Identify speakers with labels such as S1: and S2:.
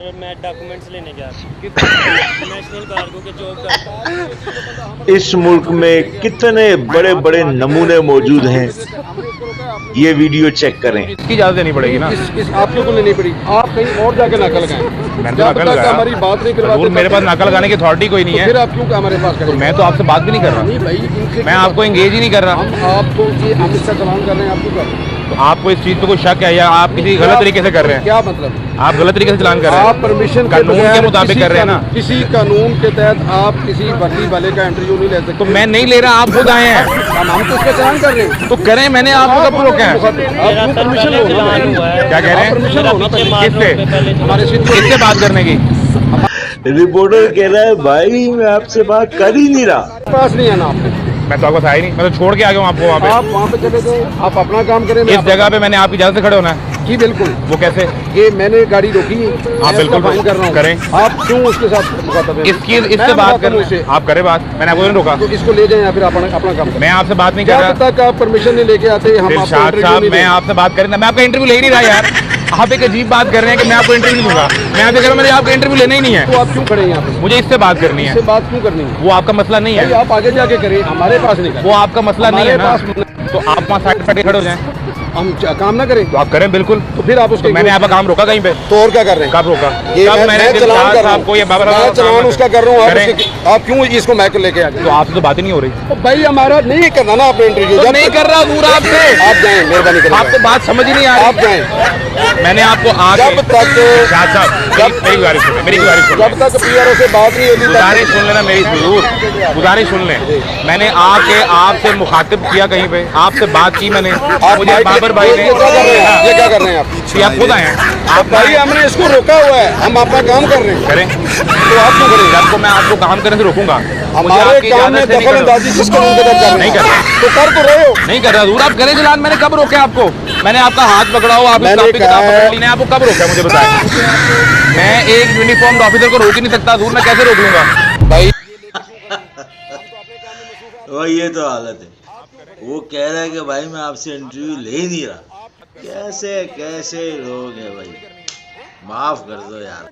S1: मैं डॉक्यूमेंट्स लेने गया नेशनल कार्गो के जॉब करता।
S2: इस मुल्क में कितने बड़े बड़े नमूने मौजूद हैं, ये वीडियो चेक करें।
S3: इसकी इजाजत देनी पड़ेगी ना।
S4: आपको को लेनी पड़ी, आप कहीं और जाके नकल लगाएं।
S3: मैंने तो नकल लगाया,
S4: हमारी बात नहीं करवाते,
S3: मेरे पास नकल लगाने की अथॉरिटी कोई नहीं है।
S4: फिर आप क्यों हमारे पास करें?
S3: मैं तो आपसे बात भी नहीं कर रहा।
S4: नहीं भाई,
S3: मैं आपको एंगेज ही नहीं कर रहा।
S4: हम आपको ये हम इसका चलान कर रहे हैं, आपको कर।
S3: तो आपको इस चीज पे कोई शक है या आप किसी गलत तरीके से कर रहे हैं?
S4: क्या मतलब?
S3: आप गलत तरीके से चलान कर रहे हैं।
S4: आप परमिशन
S3: कानून के मुताबिक कर रहे हैं ना।
S4: किसी कानून के तहत आप किसी वर्दी वाले का इंटरव्यू नहीं ले सकते।
S3: तो मैं नहीं ले रहा, आप खुद आए हैं।
S4: हम तो इसका चलान कर रहे हैं।
S3: तो करें, मैंने आपको कब रोका है?
S4: आपको परमिशन हो ना?
S3: क्या कह रहे हैं?
S4: परमिशन हो ना?
S3: किससे?
S4: हमारे
S3: किससे बात करने की?
S2: रिपोर्टर कह रहा है भाई मैं आपसे बात कर ही नहीं रहा।
S4: पास नहीं है ना आपने।
S3: मैं तो आपको था ही नहीं, मैं तो छोड़ के आ गया हूँ आपको वहाँ पे।
S4: आप वहाँ पे चले गए, आप अपना काम करें।
S3: इस जगह पे मैंने आपकी इजाजत से खड़े होना है।
S4: जी बिल्कुल।
S3: वो कैसे?
S4: ये मैंने गाड़ी रोकी है,
S3: आप बिल्कुल
S4: फाइन कर रहा हूँ।
S3: करें।
S4: आप क्यों उसके साथ मुखातब हैं?
S3: इससे बात कर रहे हैं। आप करें बात, मैंने आपको नहीं रोका।
S4: तो इसको ले जाएं या फिर अपना काम करें।
S3: मैं आपसे बात नहीं कर
S4: जब
S3: रहा।
S4: तक आप परमिशन नहीं लेके आते हम आपको
S3: दिलशाद
S4: इंटरव्यू
S3: साहब,
S4: नहीं
S3: मैं
S4: देंगे।
S3: आपसे बात करें, मैं आपका इंटरव्यू ले ही नहीं रहा यार। आप एक अजीब बात कर रहे हैं कि मैं आपको इंटरव्यू नहीं दूंगा। मैं आपसे कह रहा हूं, मैंने आपका इंटरव्यू लेना ही नहीं है।
S4: तो आप क्यों खड़े हैं यहाँ पे?
S3: मुझे इससे बात करनी
S4: इससे
S3: है।
S4: बात क्यों करनी है?
S3: वो आपका मसला नहीं
S4: भाई
S3: है।
S4: आप आगे जाके करें, हमारे पास नहीं करें।
S3: वो आपका मसला नहीं है ना।
S4: हमारे
S3: तो आप वहाँ साइड पे खड़े हो जाएं।
S4: हम काम ना करें
S3: तो आप करें बिल्कुल।
S4: तो फिर आप उसके
S3: तो मैंने आपका काम रोका कहीं पे?
S4: तो और क्या कर रहे हैं?
S3: कब रोका?
S4: ये
S3: कब मैंने
S4: मैं चलान
S3: दिलशाद
S4: कर रहा
S3: साहब को ये
S4: मैं चलान उसका कर रहा हूँ।
S3: करें।
S4: आप क्यों इसको मैं लेके आ गए?
S3: तो आपसे तो बात ही नहीं हो रही।
S4: तो भाई हमारा नहीं करना ना आपने इंटरव्यू।
S3: तो
S4: जब
S3: नहीं कर रहा दूर आपसे।
S4: आप जाएं, मेहरबानी करें।
S3: आपको बात समझ ही नहीं आ
S4: आप
S3: रही।
S4: जाएं।
S3: मैंने आपको आगे
S4: जब तक
S3: शाह साहब मेरी गुजारिश सुन, मेरी गुजारिश सुन,
S4: जब तक पीआरओ से बात नहीं होती
S3: गुजारिश सुन लेना मेरी, जरूर गुजारिश सुन लें। मैंने आके आपसे मुखातिब किया कहीं पे, आपसे बात की मैंने। मुझे बाबर भाई ने,
S4: ये क्या कर रहे हैं आप?
S3: आप खुद आए हैं।
S4: आप भाई हमने इसको रोका हुआ है, हम अपना काम कर रहे हैं।
S3: करें।
S4: तो आप क्यों करें?
S3: जब को मैं आपको काम करने से रोकूंगा,
S4: हमारे काम में दखल अंदाजी किस कानून के तहत कर
S3: नहीं कर रहे।
S4: तो कर तो रहे हो।
S3: नहीं कर रहा दूर। आप करें चलान, मैंने कब रोके आपको? मैंने आपका हाथ पकड़ा हो, आप
S4: मैंने
S3: कॉपी किताब
S4: कहा है-
S3: पकड़ ली, आपको कब रोका मुझे बताएं। मैं एक यूनिफॉर्म्ड ऑफिसर को रोक ही नहीं सकता दूर, मैं कैसे रोक लूंगा
S4: भाई
S2: और ये तो हालत है। वो कह रहा है कि भाई मैं आपसे इंटरव्यू ले ही नहीं रहा। कैसे कैसे लोग हैं भाई, माफ कर दो यार।